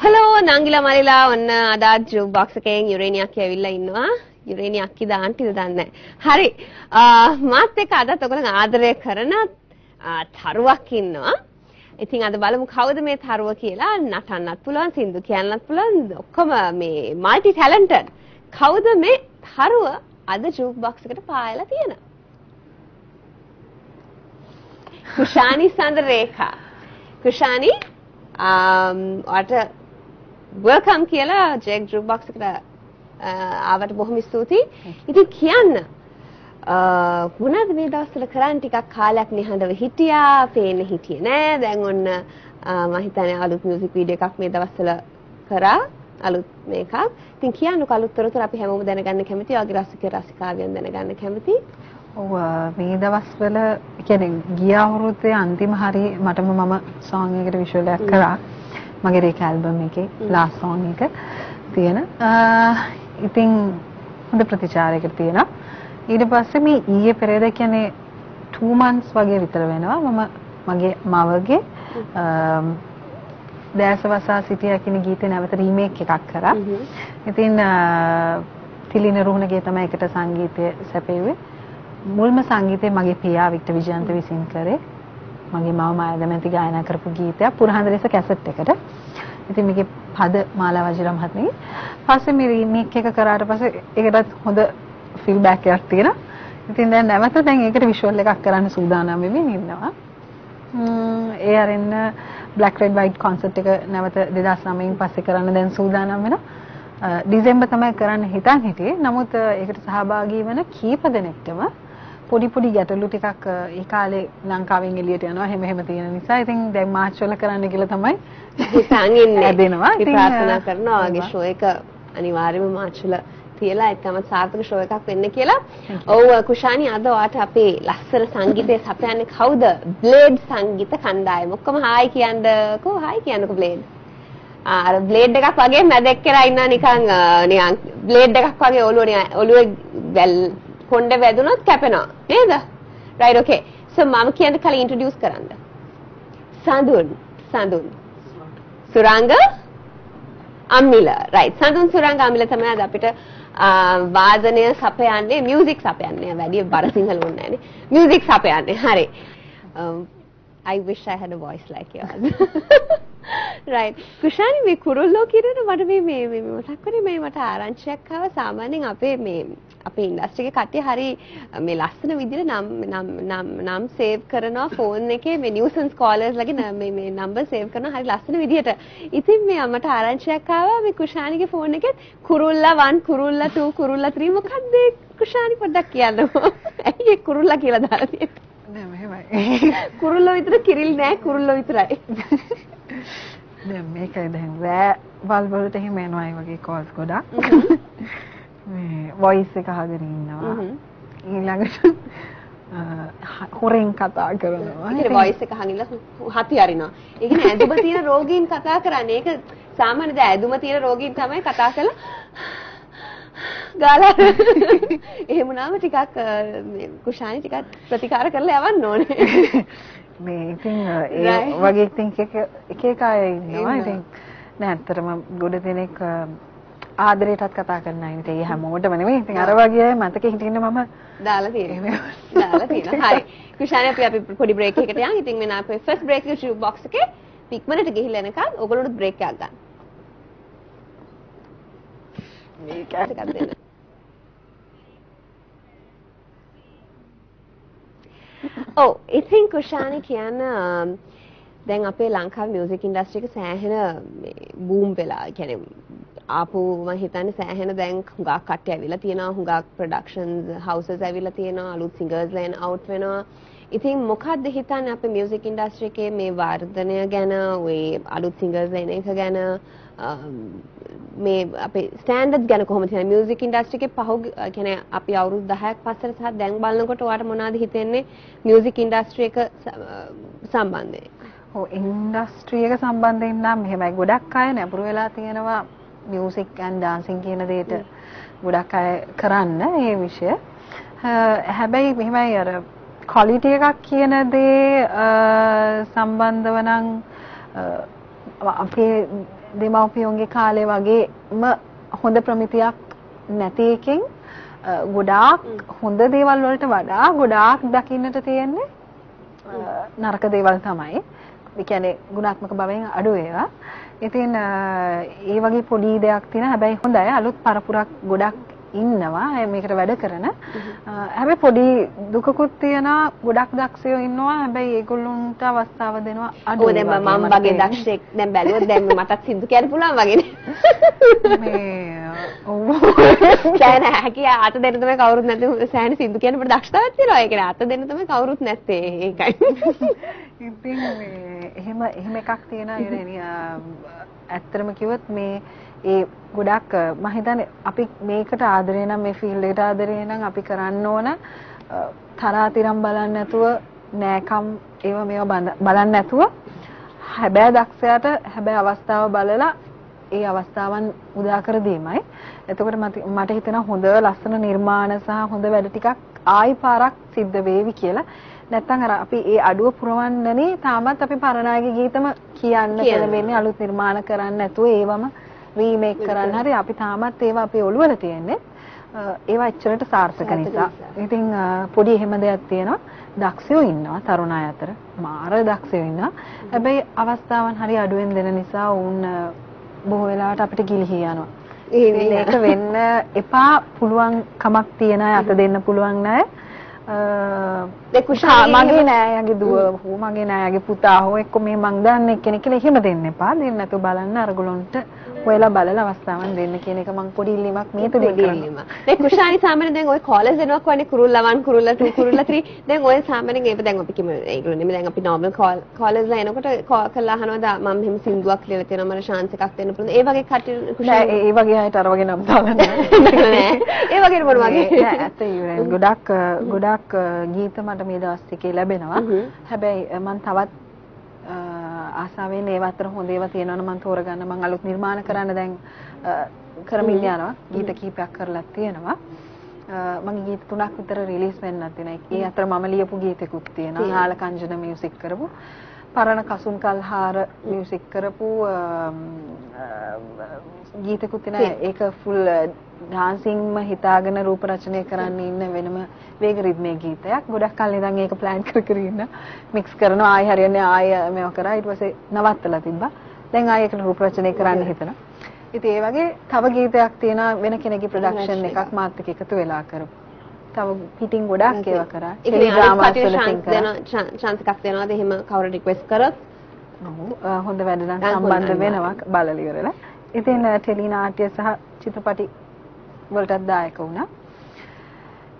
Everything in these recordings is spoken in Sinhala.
හලෝ නංගිලා මලිලා ඔන්න අදාත් ජූක් බොක්ස් එකෙන් යුරේනියක් ඇවිල්ලා ඉන්නවා. යුරේනියක් කිද ආන්ටිද දන්නේ නැහැ. හරි. මාත් එක්ක අදත් ඔයගොල්ලෝ ආදරය කරන තරුවක් ඉන්නවා. ඉතින් අද බලමු කවුද මේ තරුව කියලා. නටන්නත් පුළුවන්, සින්දු කියන්නත් පුළුවන්. ඔක්කොම මේ মালටි ටැලන්ටඩ්. කවුද මේ තරුව අද ජූක් බොක්ස් එකට පායලා තියෙන? කුෂානි සඳරේඛා. කුෂානි ඔයාට වෙල්කම් කියලා ජෙක් ජූක් බොක්ස් එකට ආවට බොහොම ස්තුතියි. ඉතින් කියන්න මොනවද මේ දවස්වල කරන්නේ? ටිකක් කාලයක් නිහඬව හිටියා, පේන්න හිටියේ නෑ. දැන් ඔන්න මම හිතන්නේ අලුත් මියුසික් වීඩියෝ එකක් මේ දවස්වල කරා. අලුත් මේකක්. ඉතින් කියන්නකෝ අලුත් තොරතුරු අපි හැමෝම දැනගන්න කැමතියි. ඔයගේ රසික රසිකාවියන් දැනගන්න කැමතියි. ඔව් මේ දවස්වල කියන්නේ ගිය අවුරුද්දේ අන්තිම හරිය මටම මම සෝං එකකට විෂුවල් එකක් කරා. මගේ රේක ඇල්බම් එකේ ලාස්ට් සෝං එක තියෙන. ඉතින් හොඳ ප්‍රතිචාරයකට තියෙනවා. ඊට පස්සේ මේ ඊයේ පෙරේද කියන්නේ 2 months වගේ විතර වෙනවා මම මගේ මවගේ දැසවසා සිටියා කියන ගීතේ නැවත රීමේක් එකක් කරා. ඉතින් තිලින රුහුණගේ තමයි එකට සංගීතය සැපෙව්වේ. මුල්ම සංගීතය මගේ පියා වික්ටර් විජයන්ත විසින් කරේ. මගේ මව මායා දමැති ගායනා කරපු ගීතයක් පුරහන්දරේස කැසට් එකට. ඉතින් මේකේ පද මාලා වජිර මහත්මියගේ. පස්සේ මේ රීමේක් එක කරාට පස්සේ ඒකටත් හොඳ ෆීඩ්බැක් එකක් තියෙනවා. ඉතින් දැන් නැවත දැන් ඒකට විෂුවල් එකක් කරන්න සූදානම් වෙමින් ඉන්නවා. ඒ අරින්න Black Red White concert එක නැවත 2009 පස්සේ කරන්න දැන් සූදානම් වෙනවා. ඩිසෙම්බර් තමයි කරන්න හිතන් හිටියේ. නමුත් ඒකට සහභාගී වෙන කීප දෙනෙක්ටම පොඩි පොඩි ගැටලු ටිකක් ඒ කාලේ ලංකාවෙන් එළියට යනවා. හැම තියෙන නිසා ඉතින් දැන් මාර්ච් වල කරන්න කියලා තමයි හිතන් ඉන්නේ. දෙනවා. ඉතින් ප්‍රාර්ථනා කරනවා වගේ ෂෝ එක අනිවාර්යයෙන්ම මාර්ච් වල තියලා එකම සාර්ථක ෂෝ එකක් වෙන්න කියලා. ඔව් කුෂානි අද ඔයාට අපේ ලස්සන සංගීතය සපයන්නේ කවුද? බ්ලේඩ් සංගීත කණ්ඩායම. ඔක්කොම හායි කියන්නකෝ. හායි කියන්නකෝ බ්ලේඩ්. අර බ්ලේඩ් එකක් වගේ මැද එක්කලා ඉන්නා නිකන් බ්ලේඩ් එකක් වගේ ඔළුවේ කොණ්ඩේ වැදුනොත් කැපෙනවා නේද? රයිට් ඕකේ. සෝ මම කියන්න කලින් ඉන්ට්‍රොඩියුස් කරන්න. සඳුන් සුරංග අම්මිල. රයිට්. සඳුන් සුරංග අම්මිල තමයි අද අපිට වාදනය සපයන්නේ, මියුසික් සපයන්නේ. වැඩි බර සිංහල ඕනේ නැහැනේ. මියුසික් සපයන්නේ. හරි. I wish I had a voice like yours. Right. කුෂානි මේ කුරුල්ලෝ කියනකොට මට මේ මතක් වුණේ මේ මට ආරංචියක් ආවා. සාමාන්‍යයෙන් අපේ ඉන්ඩස්ට්‍රි එකේ කට්ටිය හරි මේ ලස්සන විදිහට නම් සේව් කරනවා ෆෝන් එකේ මේ නිව්සන්ස් කෝලර්ස් ලගේ මේ නම්බර් සේව් කරනවා හරි ලස්සන විදිහට. ඉතින් මේ මට ආරංචියක් ආවා මේ කුෂානිගේ ෆෝන් එකේ කුරුල්ලා 1 කුරුල්ලා 2 කුරුල්ලා 3 මොකක්ද කුෂානි පොඩ්ඩක් කියන්නකෝ. ඇයි ඒ කුරුල්ලා කියලා දාලා තියෙන්නේ? නෑ මෙහෙමයි. කුරුල්ලෝ විතර කිරිල් නෑ කුරුල්ලෝ විතරයි. දැන් මේකයි දැන් වල් වලට එහෙම එනවා ඒ වගේ කෝල්ස් ගොඩක්. මේ වොයිස් එක අහගෙන ඉන්නවා. ඊළඟට හොරෙන් කතා කරනවා. ඒ වොයිස් එක අහගෙන හති අරිනවා. ඒ කියන්නේ ඇදුම තියෙන රෝගීන් කතා කරන්නේ. ඒක සාමාන්‍යද ඇදුම තියෙන රෝගීන් තමයි කතා කරලා ගාලා එහෙම වුණාම ටිකක් කුෂානි ටිකක් ප්‍රතිකාර කරලා යවන්න ඕනේ. මේ ඉතින් ඒ වගේ ඉතින් එක අය ඉන්නවා. ඉතින් නෑ ඇත්තටම ගොඩ දෙනෙක් ආදරයටත් කතා කරන අය ඉතින් ඒ හැමෝටම නෙමෙයි. ඉතින් අර වගේ අය මතකෙ හිටින්න මම දාලා තියෙනවා. හරි. කුෂානි අපි පොඩි බ්‍රේක් එකකට යන්. ඉතින් මෙන්න අපේ ෆස්ට් බ්‍රේක් එක ජූක් බොක්ස් එකේ ඉක්මනට ගිහිල්ලා එනකන් ඔයගොල්ලෝට බ්‍රේක් එකක් ගන්න. මේක එකක් දෙන්න. ඔව් ඉතින් කුෂානි කියන්න දැන් අපේ ලංකාවේ මියුසික් ඉන්ඩස්ට්‍රි එක සෑහෙන බූම් වෙලා කියන්නේ ආපු මම හිතන්නේ සෑහෙන දැන් හුඟක් කට්ටිය ඇවිල්ලා තියෙනවා හුඟක් ප්‍රොඩක්ෂන්ස් හවුසස් ඇවිල්ලා තියෙනවා අලුත් සිංගර්ස් ලයින් අවුට් වෙනවා. ඉතින් මොකද්ද හිතන්නේ අපේ මියුසික් ඉන්ඩස්ට්‍රි එකේ මේ වර්ධනය ගැන ඔය අලුත් සිංගර්ස් ලයින් එක ගැන මේ අපේ ස්ටෑන්ඩඩ්ස් ගැන කොහොමද තියෙන්නේ මියුසික් ඉන්ඩස්ට්‍රි එකේ කියන්නේ අපි අවුරුදු 10ක් පස්සට සහ දැන් බලනකොට ඔයාලට මොනවද හිතෙන්නේ මියුසික් ඉන්ඩස්ට්‍රි එක සම්බන්ධයෙන්? ඔව් ඉන්ඩස්ට්‍රි එක සම්බන්ධයෙන් නම් මෙහෙමයි ගොඩක් අය නැඹුරු වෙලා තියෙනවා මියුසික් ඇන්ඩ් ඩාන්සින් කියන දෙයට ගොඩක් අය කරන්න මේ විෂය. හැබැයි මෙහෙමයි අර ක්වොලිටි එකක් කියන දේ සම්බන්ධව නම් අපේ දෙමව්පියන්ගේ කාලේ වගේම හොඳ ප්‍රමිතියක් නැති එකෙන් ගොඩාක් හොඳ දේවල් වලට වඩා ගොඩාක් දකින්නට තියෙන්නේ නරක දේවල් තමයි. ඒ කියන්නේ ගුණාත්මක භාවයෙන් අඩු ඒවා. ඉතින් ඒ වගේ පොඩි දෙයක් තියෙන හැබැයි හොඳයි අලුත් පරපුරක් ගොඩක් ඉන්නවා මේකට වැඩ කරන. හැබැයි පොඩි දුකකුත් තියෙනවා ගොඩක් දක්ෂයෝ ඉන්නවා හැබැයි ඒගොල්ලන්ට අවස්ථාව දෙනවා අඩුයි. ඔය දැන් මම වගේ දක්ෂෙක් දැන් බැලුවොත් දැන් මටත් සින්දු කියන්න පුළුවන් වගේනේ. මේ දැන් හැකියා අත දෙන්න තමයි කවුරුත් නැති සෑහෙන සින්දු කියන්න අපිට දක්ෂතාවයක් තියෙනවා. ඒ කියන්නේ අත දෙන්න තමයි කවුරුත් නැත්තේ. ඒකයි. ඉතින් මේ එහෙම එකක් තියෙනවා ඉරේනි. ඇත්තටම කිව්වොත් මේ ඒ ගොඩක් මම හිතන්නේ අපි මේකට ආදරේ නම් මේ ෆීල්ඩ් එකට ආදරේ නම් අපි කරන්න ඕන තරාතිරම් බලන්න නැතුව නෑකම් මේවා බලන්න නැතුව හැබැයි දක්ෂයාට හැබැයි අවස්ථාව බලලා ඒ අවස්ථාවන් උදා කර දීමයි. එතකොට මට හිතෙනවා හොඳ ලස්සන නිර්මාණ සහ හොඳ වැඩ ටිකක් ආයි පාරක් සිද්ධ වේවි කියලා. නැත්තම් අර අපි ඒ අඩුව පුරවන්නනේ තාමත් අපි පරණායක ගීතම කියන්න පෙළඹෙන්නේ අලුත් නිර්මාණ කරන්න නැතුව ඒවම රීමේක් කරන්න හරි අපි තාමත් ඒවා අපේ ඔළුවල තියෙන්නේ ඒවා එච්චරට සාර්ථක නිසා. ඉතින් පොඩි එහෙම දෙයක් තියෙනවා. දක්ෂයෝ ඉන්නවා තරුණ අය අතර. මාර දක්ෂයෝ ඉන්නවා. හැබැයි අවස්ථාවන් හරි අඩුවෙන් දෙන නිසා වුන් බොහෝ වෙලාවට අපිට ගිලිහී යනවා. ඒක වෙන්න එපා පුළුවන් කමක් තියන අය අත දෙන්න පුළුවන් නෑ. මගේ නෑයගේ දුව හෝ මගේ නෑයගේ පුතා හෝ එක්ක මේ මං දන්නේ කෙනෙක් කියලා එහෙම දෙන්න එපා. දෙන්න නැතුව බලන්න අරගලොන්ට ඔයලා බලලා අවස්ථාවන් දෙන්න කියන එක මං පොඩි ඉල්ලීමක් මේත දෙන්න. දැන් කුෂානි සාමාන්‍යයෙන් දැන් ඔය කෝලර්ස් දෙනවා කියන්නේ කුරුල්ලා 1 කුරුල්ලා 2 කුරුල්ලා 3 දැන් ඔය සාමාන්‍යයෙන් ඒක දැන් අපි කිමු ඒගොල්ලෝ නෙමෙයි දැන් අපි නෝමල් කෝලර්ස්ලා එනකොට කෝල් කරලා අහනවා මම මෙහෙම සින්දුවක් ලියලා තියෙනවා මට chance එකක් දෙන්න පුළුවන්. ඒ වගේ කට්ටිය කුෂානි ඒ වගේ අයට අර වගේ නම් දාලා නෑ. ඒ වගේ මොන වගේ නෑ ඇත්ත ඉවරයි. ගොඩක් ගීත මට මේ දවස් ටිකේ ලැබෙනවා. හැබැයි මම තවත් ආසාවෙන් ඒව අතර හොඳ ඒවා තියෙනවා නම් මම තෝරගන්න මම අලුත් නිර්මාණ කරන්න දැන් කරමින් යනවා. ගීත කීපයක් කරලා තියෙනවා. මගේ ගීත 3ක් විතර රිලීස් වෙන්නත් තියෙනවා. ඒ අතර මම ලියපු ගීතෙකුත් තියෙනවා. නාලකංජන මියුසික් කරපු පරණ කසුන් කල්හාර මියුසික් කරපු ගීතකුත් තියෙනවා. ඒක ෆුල් ඩාන්සින්ග්ම හිතාගෙන රූප රචනය කරන්න ඉන්න වෙනම වේග රිද්මේ ගීතයක්. ගොඩක් කල් ඉඳන් ඒක ප්ලෑන් කර ඉන්න මික්ස් කරනවා. ආයෙ හරියන්නේ ආයෙ මේව කරා. ඊට පස්සේ නවත්තලා තිබ්බා. දැන් ආයෙ ඒකට රූප රචනය කරන්න හිතනවා. ඉතින් ඒ වගේ තව ගීතයක් තියෙනවා වෙන කෙනෙක්ගේ ප්‍රොඩක්ෂන් එකක් මාත් එක්ක එකතු වෙලා කරපු. තව පිටින් ගොඩක් ඒවා කරා. ටෙලිග්‍රාමස් වල තින් කරා. chance එකක් දෙනවාද එහෙම කවුරු රික්වෙස්ට් කරොත්? ඔව් හොඳ වැඩ නම් සම්බන්ධ වෙනවා බලලා ඉවරලා. ඉතින් ටෙලි නාට්‍ය සහ චිත්‍රපටි වලටත් දායක වුණා.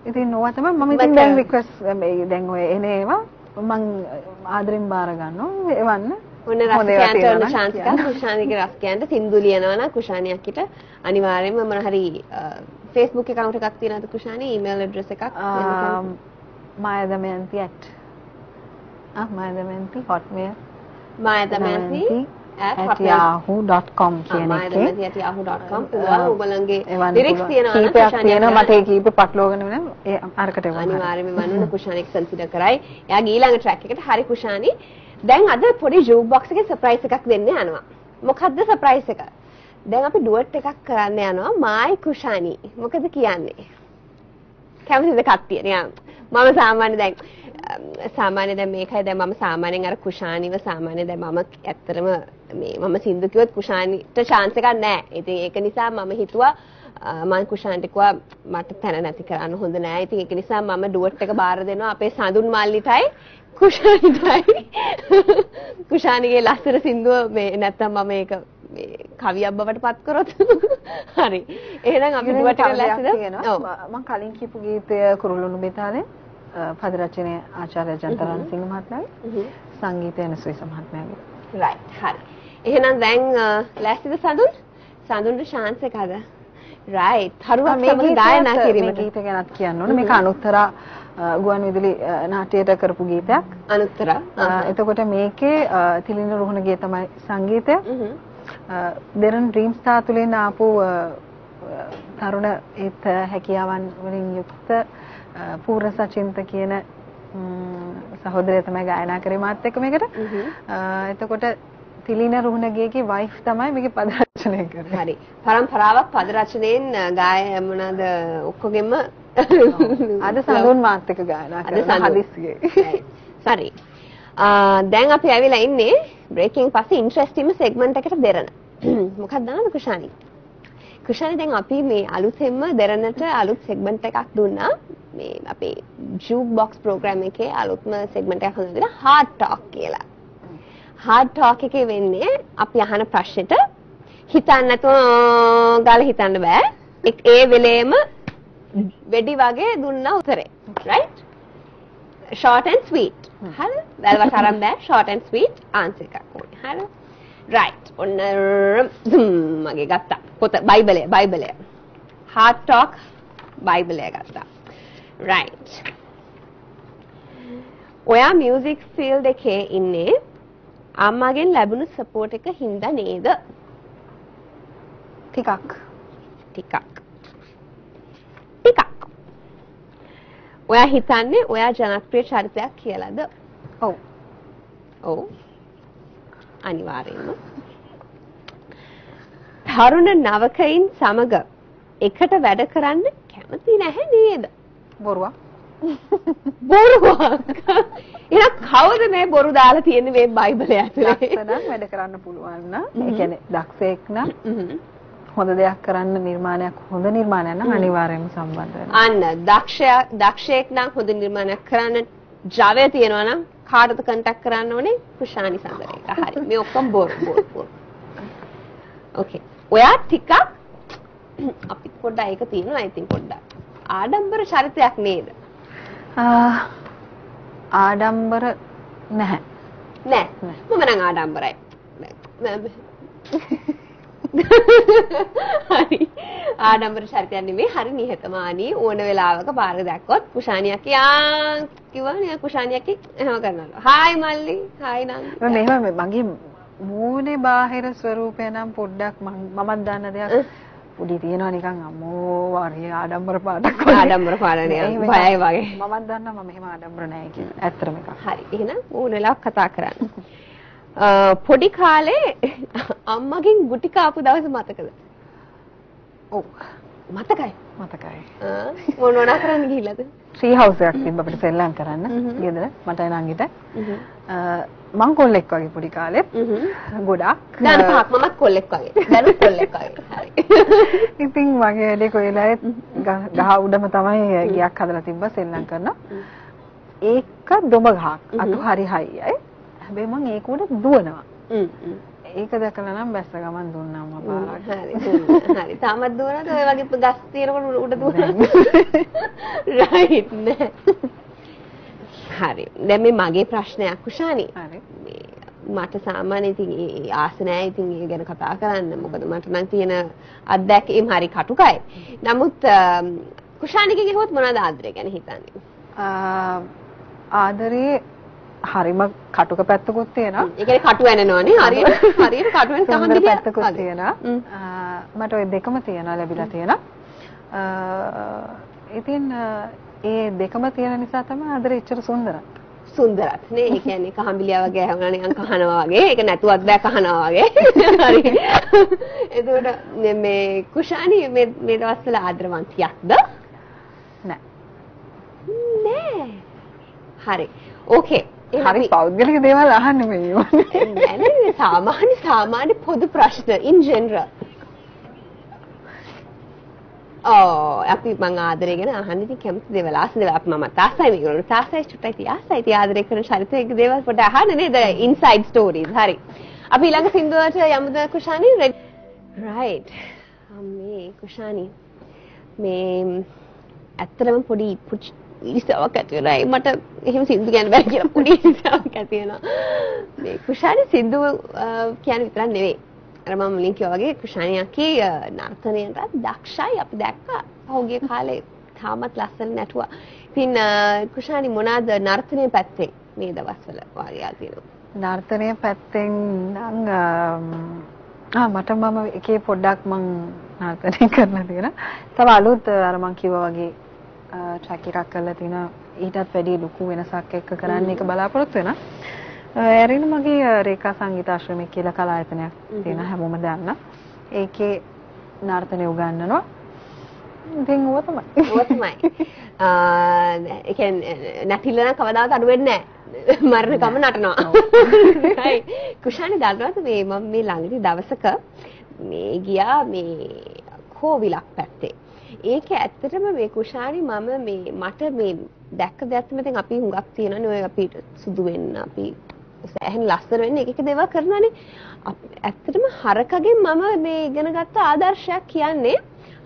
ඉතින් ඕවා තමයි මම ඉතින් දැන් රික්වෙස්ට් දැන් ඔය එන ඒවා මම ආදරෙන් බාර ගන්නවා එවන්න. ඔන්න රස්කියන්ට ඔන්න chance එකක් කුෂානිගේ රස්කියන්ට සින්දු ලියනවා නම් කුෂානි අක්කිට අනිවාර්යයෙන්ම මොන හරි Facebook account එකක් තියෙනවද කුෂානි email address එකක් mayadamanthi hotmail mayadamanthi@yahoo.com කියන එකේ mayadamanthi@yahoo.com ඔයගොල්ලන්ගේ lyrics තියෙනවා නම් කීපයක් තියෙනවා මට ඒ කීප පටලවගෙන වෙන ඒ අරකට එවන්න අනිවාර්යයෙන්ම මම කුෂානික කන්සිඩර් කරයි එයාගේ ඊළඟ track එකට හරි කුෂානි දැන් අද පොඩි ජූක් බොක්ස් එකේ සර්ප්‍රයිස් එකක් දෙන්න යනවා මොකද්ද සර්ප්‍රයිස් එක දැන් අපි ඩුවට් එකක් කරන්න යනවා මායි කුෂානි මොකද කියන්නේ කැමතිද කට්ටිය නිකන් මම සාමාන්‍ය දැන් මේකයි දැන් මම සාමාන්‍යයෙන් අර කුෂානිව සාමාන්‍ය දැන් මම ඇත්තටම මම සින්දු කිව්වොත් කුෂානිට chance එකක් නැහැ. ඉතින් ඒක නිසා මම හිතුවා මම කුෂාන්ට කිව්වා මට තැන නැති කරන්න හොඳ නැහැ. ඉතින් ඒක නිසා මම ඩුවට් එක බාර දෙනවා අපේ සඳුන් මල්ලිටයි කුෂානිටයි. කුෂානිගේ ලස්සන සින්දුව මේ නැත්තම් මම ඒක කවියක් බවට පත් කරොත් හරි. එහෙනම් අපි ඩුවට් එක ලැස්තිද? ඔව්. මම කලින් කියපු ගීතය කුරුළුණු බෙතාලේ පද රචනය ආචාර්ය ජන්තරන් සිංහ මහත්මයාගේ සංගීතය නසුයිස මහත්මයාගේ. right හරි. එහෙනම් දැන් ලැස්තිද සඳුන්? සඳුන්ට chance එකද? right. හරුවක් සමග ගායනා කිරීමට. මේ ගීත ගැනත් කියන්න ඕනේ. මේක අනුත්තරා ගුවන් විදුලි නාට්‍යයට කරපු ගීතයක්. අනුත්තරා. එතකොට මේකේ තිලින රුහුණගේ තමයි සංගීතය. දෙරන් ඩ්‍රීම් ස්ටාර් තුලින් ආපු තරුණ ඒත් හැකියාවන් වලින් යුක්ත පූර්ණ සචින්ත කියන සහෝදරය තමයි ගායනා කරේ මාත් එක්ක මේකට. එතකොට තිලින රුහුණගේගේ වයිෆ් තමයි මේකේ පද රචනය කරන්නේ. හරි. පරම්පරාවක් පද රචනයෙන් ගාය මොනවාද ඔක්කොගෙම අද සඳුන් මාත් එක්ක ගායනා කරන හදිස්සියේ. හරි. දැන් අපි ඇවිල්ලා ඉන්නේ බ්‍රේකින් පස්සේ ඉන්ට්‍රෙස්ටිං සෙග්මන්ට් එකට දෙරණ. මොකක්ද දානද කුෂානි? කුෂානි දැන් අපි මේ අලුතෙන්ම දෙරණට අලුත් සෙග්මන්ට් එකක් දුන්නා. මේ අපේ ජූක් බොක්ස් ප්‍රෝග්‍රෑම් එකේ අලුත්ම සෙග්මන්ට් එකක් හඳුන්වලා හાર્ඩ් ටොක් කියලා. හાર્ඩ් ටොක් එකේ වෙන්නේ අපි අහන ප්‍රශ්නෙට හිතන්න නැතුව ගාලා හිතන්න බෑ. ඒ වෙලේම වෙඩි වගේ දුන්නා උත්තරේ. right? short and sweet. හරි? වැල්වට අරන් බෑ short and sweet answer එකක් ඕනේ. හරි? right. ඔන්න මගේ ගත්තා. පොත බයිබලය. hard talk බයිබලය ගත්තා. right. ඔයා මියුසික් ෆීල්ඩ් එකේ ඉන්නේ අම්මාගෙන් ලැබුණු සපෝට් එක හින්දා නේද? ටිකක්. ඔයා හිතන්නේ ඔයා ජනප්‍රිය චරිතයක් කියලාද? ඔව්. අනිවාර්යෙන්ම. තරුණ නවකයින් සමග එකට වැඩ කරන්න කැමති නැහැ නේද? බොරුවක්. එහෙනම් කවුද මේ බොරු දාලා තියෙන්නේ මේ බයිබලය ඇතුලේ? දක්ෂ වැඩ කරන්න පුළුවන් නම්, ඒ කියන්නේ දක්ෂයෙක් නම් හොඳ දෙයක් කරන්න හොඳ නිර්මාණයක් නම් අනිවාර්යයෙන්ම සම්බන්ධ වෙනවා. අන්න දක්ෂයෙක් නම් හොඳ නිර්මාණයක් කරන්න ජවය තියෙනවා නම් කාටද කන්ටැක්ට් කරන්න ඕනේ? කුෂානි සඳරේක. හරි. මේ ඔක්කොම බොරු. ඕකේ. ඔයා ටිකක් අපි පොඩ්ඩක් ඒක තියෙනවා ඉතින් පොඩ්ඩක්. ආඩම්බර චරිතයක් නේද? ආඩම්බර නැහැ. නෑ. මම නම් ආඩම්බරයි. හරි. ආඩම්බර චරිතයක් නෙමෙයි. හරි නිහතමානී ඕන වෙලාවක පාර දැක්කොත් කුෂානියක් කිව්වනේ කුෂානියක් එහෙම කරනවා. හායි මල්ලි. හායි නංගි. මෙහෙම මගේ මූණේ බාහිර ස්වරූපය නම් පොඩ්ඩක් මමත් දන්න දෙයක් උඩි තියෙනවා නිකන් අම්මෝ වරිය ආඩම්බර පාටක් වගේ. ආඩම්බර පාට නිකන් බයයි වගේ. මමත් දන්නවා මම එහෙම ආඩම්බර නැහැ කියලා. ඇත්තටම එකක්. හරි. එහෙනම් ඕන වෙලාවක කතා කරන්න. පොඩි කාලේ අම්මගෙන් ගුටි කාපු දවස මතකද? ඔව්. මතකයි. මොනවා කරන්න ගිහිල්ලාද? ට්‍රී හවුස් එකක් තිබ්බ අපිට සෙල්ලම් කරන්න ගෙදර මට නංගිට. මං කොල්ලෙක් වගේ පොඩි කාලේ. ගොඩක්. දැන් පහක් මමත් කොල්ලෙක් වගේ. දැනුත් කොල්ලෙක් වගේ. හරි. ඉතින් මගේ වැඩේ කොයිලායේ ගහ උඩම තමයි ගියක් හදලා තිබ්බා සෙල්ලම් කරනවා. ඒක දොඹ ගහක්. අතු හරි හයියයි. හැබැයි මං ඒක උඩ දුවනවා. ඒක දැකලා නම් බැස්ස ගමන් දුන්නා මම පාරක්. හරි. තාමත් දුවනද ඔය වගේ ගස් තියෙනකොට උඩ දුවනද? රයිට් නෑ. හරි. දැන් මේ මගේ ප්‍රශ්නයක් කුෂානි. හරි. මට සාමාන්‍යයෙන් ඉතින් ආස නෑ ඉතින් ඒ ගැන කතා කරන්න. මොකද මට නම් තියෙන අත්දැකීම් හරි කටුකයි. නමුත් කුෂානිගෙන් ඇහුවොත් මොනවද ආදරය ගැන හිතන්නේ? ආදරේ හරිම කටුක පැත්තකුත් තියෙනවා. ඒ කියන්නේ කටු වෙනනවනේ. හරියට කටු වෙන සමහර පැත්තකුත් තියෙනවා. මට ওই දෙකම තියෙනවා ලැබිලා තියෙනවා. ඉතින් ඒ දෙකම තියෙන නිසා තමයි ආදරේ ඉච්චර සුන්දරත් නේ. ඒ කියන්නේ කහඹිලියා වගේ ඇහුණා නිකන් කහනවා වගේ. ඒක නැතුවත් බෑ කහනවා වගේ. හරි. එතකොට මේ කුෂානි මේ දවස්වල ආදරවන්තියක්ද? නෑ. හරි. ඕකේ. හරි පෞද්ගලික දේවල් අහන්නේ මේ වුණේ. නෑ සාමාන්‍ය පොදු ප්‍රශ්න in general. අපි මං ආදරය ගැන අහන්න ඉතින් කැමති දේවල් ආසන දේවල් අපි මමත් ආසයි මේගොල්ලෝ ආසයි චුට්ටයි තිය ආසයි තිය ආදරය කරන චරිතයක දේවල් පොඩ්ඩක් අහන්න නේද inside stories. හරි. අපි ඊළඟ සින්දුවට යමුද කුෂානි? right. මේ කුෂානි මේ ඇත්තටම පොඩි ඉස්සාවක් ඇති වෙනවා. මට එහෙම සින්දු කියන්න බැරි කියලා පොඩි ඉස්සාවක් ඇති වෙනවා. මේ කුෂානි සින්දු කියන විතරක් නෙවෙයි. අර මම මුලින් කිව්වා වගේ කුෂානියක්ගේ නර්තනයට දක්ෂයි. අපි දැක්කා පහුගිය කාලේ තාමත් ලස්සන නැටුවා. ඉතින් කුෂානි මොනවාද නර්තනයේ පැත්තෙන් මේ දවස්වල වාරියා තියෙනවා? නර්තනයේ පැත්තෙන් නම් මට මම එකේ පොඩ්ඩක් මං නර්තනය කරලා තියෙනවා. තව අලුත් අර මං කිව්වා වගේ ට්‍රැක් එකක් කරලා තිනවා ඊටත් වැඩි ලොකු වෙනසක් එක්ක කරන්න එක බලාපොරොත්තු වෙනවා. ඇරින මගේ රේඛා සංගීතාශ්‍රමය කියලා කලායතනයක් තියෙන හැමෝම දන්න. ඒකේ නර්තනය උගන්වනවා. ඉතින් ඕක තමයි. ඕක තමයි. ඒ කියන්නේ නැතිලා කවදාවත් අඩු වෙන්නේ නැහැ. මරණකම නටනවා. right. කුෂානි දන්නවද මේ මම මේ ළඟදී දවසක මේ ගියා මේ කෝවිලක් පැත්තේ. ඒක ඇත්තටම මේ කුෂානි මම මේ මට මේ දැක්ක දෙයක් තමයි දැන් අපි හුඟක් තියෙනනේ ඔය අපි සුදු වෙන්න අපි සෑහෙන ලස්සන වෙන්න එක එක දේවල් කරනවානේ. ඇත්තටම හරකගෙන් මම මේ ඉගෙන ගත්ත ආදර්ශයක් කියන්නේ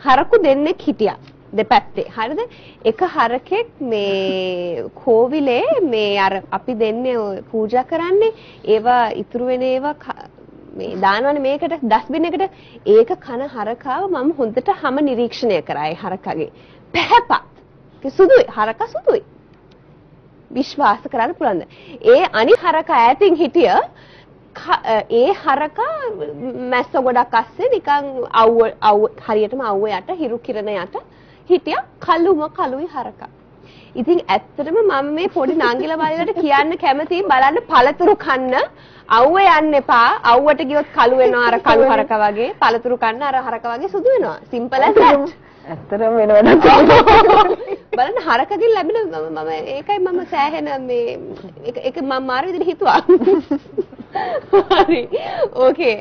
හරකු දෙන්නෙක් හිටියා දෙපැත්තේ. හරිද? එක හරකෙක් මේ කෝවිලේ මේ අර අපි දෙන්නේ පූජා කරන්නේ ඒවා ඉතුරු වෙන ඒවා මේ දානවනේ මේකට ඩස්බින් එකට ඒක කන හරකාව මම හොඳට හැම නිරීක්ෂණය කරා ඒ හරකගේ. පැහැපත්. සුදුයි හරකා සුදුයි. විශ්වාස කරන්න පුළුවන්ද? ඒ අනි හරකා ඈතින් හිටිය ඒ හරකා මැස්ස ගොඩක් අස්සේ නිකන් අවුව හරියටම අවුව යට හිරු කිරණ යට හිටිය කළුයි හරකා. ඉතින් ඇත්තටම මම මේ පොඩි නංගිලා බාලයට කියන්න කැමතියි බලන්න පළතුරු කන්න අවුව යන්න එපා. අවුවට ගියොත් කළු වෙනවා අර කළු හරකා වගේ. පළතුරු කන්න අර හරකා වගේ සුදු වෙනවා. සිම්පල් ඇස් that. ඇත්තටම වෙනවද? බලන්න හරකගෙන් ලැබෙන මම ඒකයි මම සෑහෙන මේ ඒක මම මාර විදිහට හිතුවා. හරි. ඕකේ.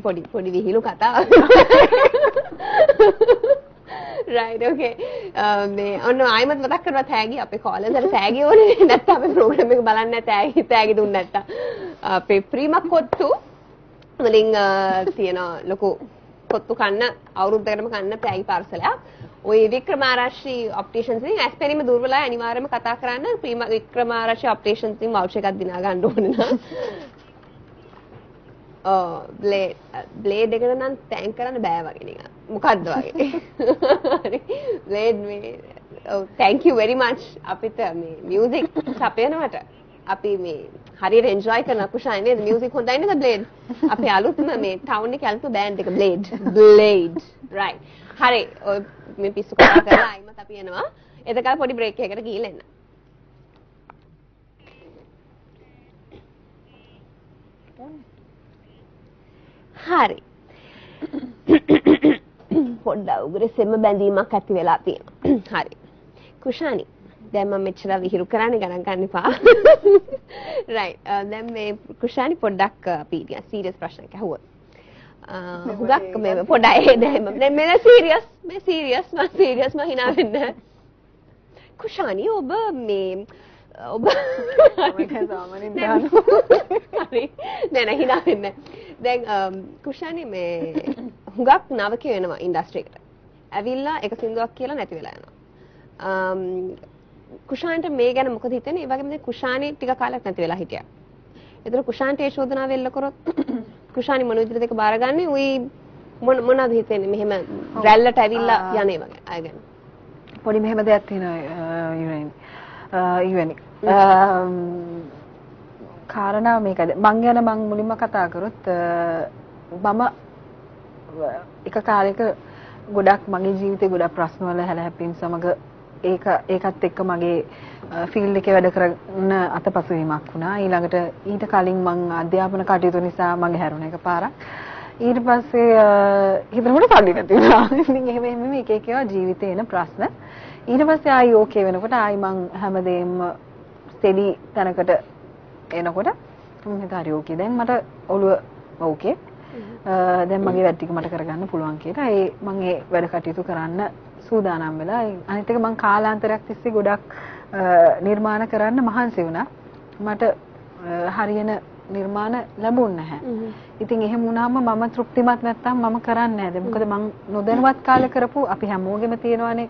පොඩි විහිළු කතාව. right okay මේ ඔන්න ආයිමත් මතක් කරනවා තෑගි අපේ කෝලර්ස් වල තෑගි ඕනේ නැත්නම් අපේ ප්‍රෝග්‍රෑම් එක බලන්න තෑගි දුන්න නැත්නම් අපේ ප්‍රීමා කොත්තු වලින් තියෙන ලොකු කොත්තු කන්න අවුරුද්දකටම කන්න තෑගි පාර්සලයක් ඔය වික්‍රමාරාශි ඔප්ටිෂන්ස් ඉතින් ඇස්පෙනිම දුර්වලයි අනිවාර්යයෙන්ම කතා කරන්න ප්‍රීමා වික්‍රමාරාශි ඔප්ටිෂන්ස් ඉතින් වවුචර් එකක් දිනා ගන්න ඕනේ නම් බ්ලේඩ් එකට නම් තෑන්ක් කරන්න බෑ වගේ නිකන් මොකද්ද වගේ හරි බ්ලේඩ් මේ thank you very much අපිට මේ මියුසික් සපයනවට අපි මේ හරියට එන්ජොයි කරන කුෂායි නේද මියුසික් හොඳයි නේද බ්ලේඩ් අපේ අලුත්ම මේ ටවුන් එකේ අලුත් බෑන්ඩ් එක බ්ලේඩ් right හරි ඔය මේ පිස්සු කතා කරලා ආයිමත් අපි එනවා එතකල් පොඩි බ්‍රේක් එකකට ගිහලා එන්න හරි පොඩ්ඩක් උගුරේ සෙම බැඳීමක් ඇති වෙලා තියෙනවා හරි කුෂානි දැන් මම මෙච්චර විහිළු කරන්නේ ගණන් ගන්න එපා right දැන් මේ කුෂානි පොඩ්ඩක් අපි නිකන් සීරියස් ප්‍රශ්නයක් අහුවොත් හුඟක් මේ පොඩ්ඩයි දැන් මේ සීරියස් මම hina වෙන්න කුෂානි ඔබ මේ ඔබ සාමාන්‍යයෙන් හරි නෑ hina වෙන්න දැන් කුෂානි මේ හුඟක් නවක වෙනවා ඉන්ඩස්ට්‍රි එකට. ඇවිල්ලා එක සින්දුවක් කියලා නැති වෙලා යනවා. කුෂාන්ට මේ ගැන මොකද හිතෙන්නේ? ඒ වගේම දැන් කුෂානි ටික කාලයක් නැති වෙලා හිටියා. ඒතර කුෂාන්ට ඒ චෝදනාව එල්ල කරොත් කුෂානි මොන විදිහටද ඒක බාරගන්නේ? උයි මොනවද හිතෙන්නේ? මෙහෙම රැල්ලට ඇවිල්ලා යන්නේ වගේ අය ගැන. පොඩි මෙහෙම දෙයක් තියෙනවා ඉවෙනි. කාරණා මේකද මං ගැන මං මුලින්ම කතා කරොත් මම එක කාලයක ගොඩක් මගේ ජීවිතේ ගොඩක් ප්‍රශ්න වල හැලහැප්පීම් සමග ඒකත් එක්ක මගේ ෆීල්ඩ් එකේ වැඩ කරන අතපසුවීමක් වුණා. ඊළඟට ඊට කලින් මං අධ්‍යාපන කටයුතු නිසා මගේ හැරුණ එක පාරක්. ඊට පස්සේ හිතනකොට සල්ලි නැති වුණා. ඉතින් එහෙම එක එක ඒවා ජීවිතේ එන ප්‍රශ්න. ඊට පස්සේ ආයි ඕකේ වෙනකොට ආයි මං හැමදේම ස්ටෙඩි තැනකට එනකොට මම හිතා හරි ඕකේ දැන් මට ඔළුව ඕකේ දැන් මගේ වැඩ ටික මට කරගන්න පුළුවන් කියලා ඒ මම ඒ වැඩ කටයුතු කරන්න සූදානම් වෙලා අනිත් එක මම කාලාන්තරයක් තිස්සේ ගොඩක් නිර්මාණ කරන්න මහන්සි වුණා මට හරියන නිර්මාණ ලැබුණ නැහැ. ඉතින් එහෙම වුණාම මම තෘප්තිමත් නැත්තම් මම කරන්නේ නැහැ. මොකද මම නොදැනුවත් කාලේ කරපු අපි හැමෝගෙම තියෙනවානේ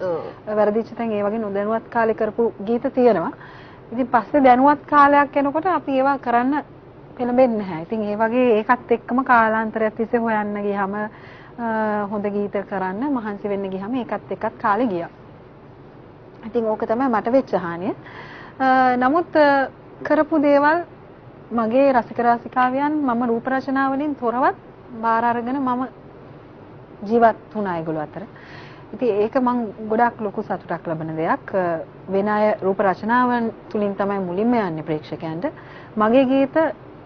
වැරදිච්ච තැන් ඒ වගේ නොදැනුවත් කාලේ කරපු ගීත තියෙනවා. ඉතින් පස්සේ දැනුවත් කාලයක් යනකොට අපි ඒවා කරන්න පෙළඹෙන්නේ නැහැ. ඉතින් ඒ වගේ ඒකත් එක්කම කාලාන්තරයක් තිස්සේ හොයන්න ගියාම හොඳ ගීත කරන්න මහන්සි වෙන්න ගියාම ඒකත් එක්කත් කාලේ ගියා. ඉතින් ඕක තමයි මට වෙච්ච හානිය. නමුත් කරපු දේවල් මගේ රසික රසිකාවියන් මම රූප රචනා වලින් තොරවත් බාර අරගෙන මම ජීවත් වුණා ඒගොල්ලෝ අතර. ඉතින් ඒක මම ගොඩාක් ලොකු සතුටක් ලබන දෙයක්. වෙන අය රූප රචනාවන් තුලින් තමයි මුලින්ම යන්නේ ප්‍රේක්ෂකයන්ට. මගේ ගීත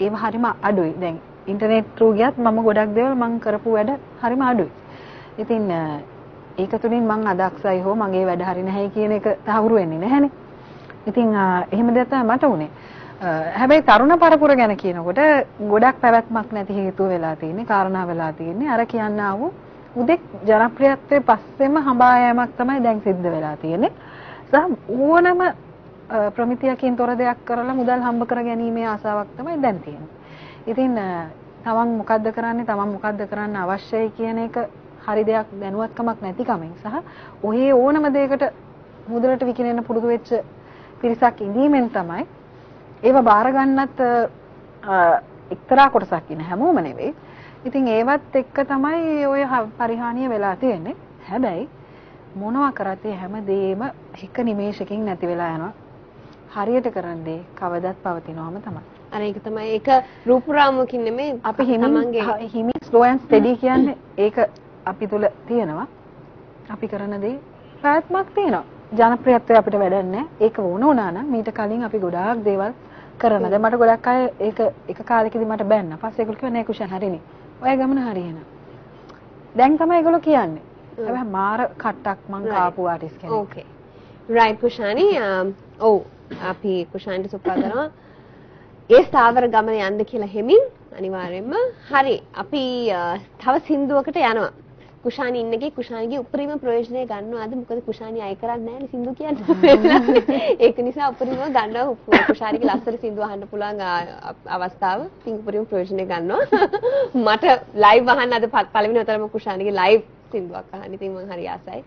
ඒව හරිම අඩුයි. දැන් ඉන්ටර්නෙට් through ගියත් මම ගොඩක් දේවල් මම කරපු වැඩ හරිම අඩුයි. ඉතින් ඒක තුලින් මම අදක්සයි හෝ මගේ වැඩ හරි නැහැ කියන එක තහවුරු වෙන්නේ නැහැනේ. ඉතින් එහෙම දෙයක් තමයි මට උනේ. හැබැයි තරුණ පරපුර ගැන කියනකොට ගොඩක් පැවැත්මක් නැති හේතුව වෙලා තියෙන්නේ, කාරණා වෙලා තියෙන්නේ. අර කියන්නා වූ උදෙක් ජනප්‍රියත්වයේ පස්සෙම හඹා යෑමක් තමයි දැන් සිද්ධ වෙලා තියෙන්නේ. සහ ඕනම ප්‍රමිතියකින් තොර දෙයක් කරලා මුදල් හම්බ කර ගැනීමේ ආසාවක් තමයි දැන් තියෙන්නේ. ඉතින් තමන් මොකද්ද කරන්නේ, තමන් මොකද්ද කරන්න අවශ්‍යයි කියන එක හරි දෙයක් දැනුවත්කමක් නැතිකමෙන් සහ ඔහේ ඕනම දෙයකට මුදලට විකිනෙන්න පුරුදු වෙච්ච පිරිසක් ඉඳීමෙන් තමයි ඒව බාර ගන්නත් එක්තරා කොටසක් ඉන්න හැමෝම නෙවෙයි. ඉතින් ඒවත් එක්ක තමයි ඔය පරිහානිය වෙලා තියෙන්නේ. හැබැයි මොනවා කරත් හැමදේම එක නිමේෂකින් නැති වෙලා යනවා. හරියට කරන්නේ කවදත් පවතිනවම තමයි. අර ඒක තමයි ඒක රූපරාමකින් නෙමෙයි අපි හිමින් slow and steady කියන්නේ ඒක අපි තුල තියෙනවා. අපි කරන දේ ප්‍රයත්නක් තියෙනවා. ජනප්‍රියත්වය අපිට වැඩක් නැහැ. ඒක වුණා නම් මීට කලින් අපි ගොඩාක් දේවල් කරනවා. දැන් මට ගොඩක් අය ඒක එක කාලෙකදී මට බැන්නා. පස්සේ ඒගොල්ලෝ කිව්වා නෑ කුෂන් හරිනේ. ඔය ගමන හරියන. දැන් තමයි ඒගොල්ලෝ කියන්නේ. හැබැයි මාර කට්ටක් මං කාපු ආටිස්ට් කෙනෙක්. ඕකේ. රයිට් කුෂානි ඔව් අපි කුෂාන්ට සුප්පා කරනවා. ඒ ස්ථාවර ගමන යන්න කියලා හෙමින් අනිවාර්යයෙන්ම හරි. අපි තව සින්දුවකට යනවා. කුෂානි ඉන්නගේ කුෂානිගේ උපරිම ප්‍රයෝජනය ගන්නවාද? මොකද කුෂානි අය කරන්නේ නැහැ නේ සින්දු කියන්නේ. ඒක නිසා උපරිම ගන්නවා කුෂානිගේ ලස්සන සින්දු අහන්න පුළුවන් අවස්ථාව. ඉතින් උපරිම ප්‍රයෝජනය ගන්නවා. මට ලයිව් අහන්න අද පළවෙනි වතාවටම කුෂානිගේ ලයිව් සින්දුවක් අහන්න. ඉතින් මම හරි ආසයි.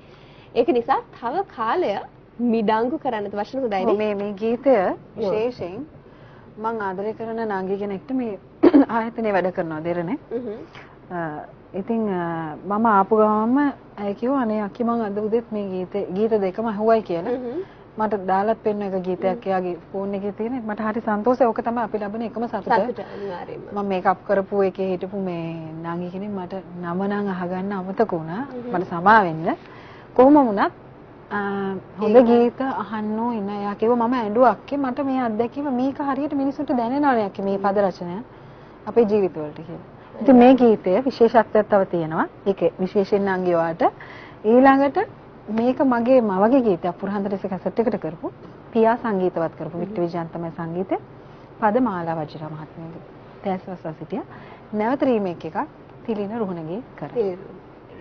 ඒක නිසා තව කාලය මිඩංගු කරන්නත් වචන හොඳයි නේ. මේ ගීතය විශේෂයෙන් මම ආදරය කරන නාගි කෙනෙක්ට මේ ආයතනයේ වැඩ කරනවා දෙරනේ. ඉතින් මම ආපු ගමන්ම ඇයි කිව්වා අනේ අක්කි මං අද උදේත් මේ ගීත දෙකම අහුවයි කියලා. මට දාලත් පෙන්න එක ගීතයක් එයාගේ ෆෝන් එකේ තියෙන. මට හරි සන්තෝෂයි. ඕක තමයි අපි ලබන එකම සතුට. සතුට අනිවාර්යයෙන්ම. මම මේකප් කරපු එකේ හිටපු මේ නාගි කෙනෙක් මට නම නම් අහගන්න අමතක වුණා. මට සමා වෙන්න. කොහොම වුණත් හොඳ ගීත අහන්නෝ ඉන්න. එයා කිව්වා මම ඇඬුවා අක්කේ මට මේ අත්දැකීම මේක හරියට මිනිසුන්ට දැනෙනවනේ අක්කේ මේ පද රචනය අපේ ජීවිතවලට කියලා. ඉතින් මේ ගීතය විශේෂත්වයක් තව තියෙනවා. ඒක විශේෂයෙන් අංගියවාට ඊළඟට මේක මගේ මවගේ ගීතයක් පුරහන්දරස කැසට් එකට කරපු පියා සංගීතවත් කරපු වික්ටර් විජයන් තමයි සංගීතය. පද මාලා වජිරා මහත්මියගේ. තෑස්වස්සා සිටියා. නැවත රීමේක් එකක් තිලින රුහුණගේ කරා.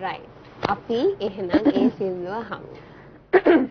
රයිට්. අපි එහෙනම් ඒ සින්දුව අහමු.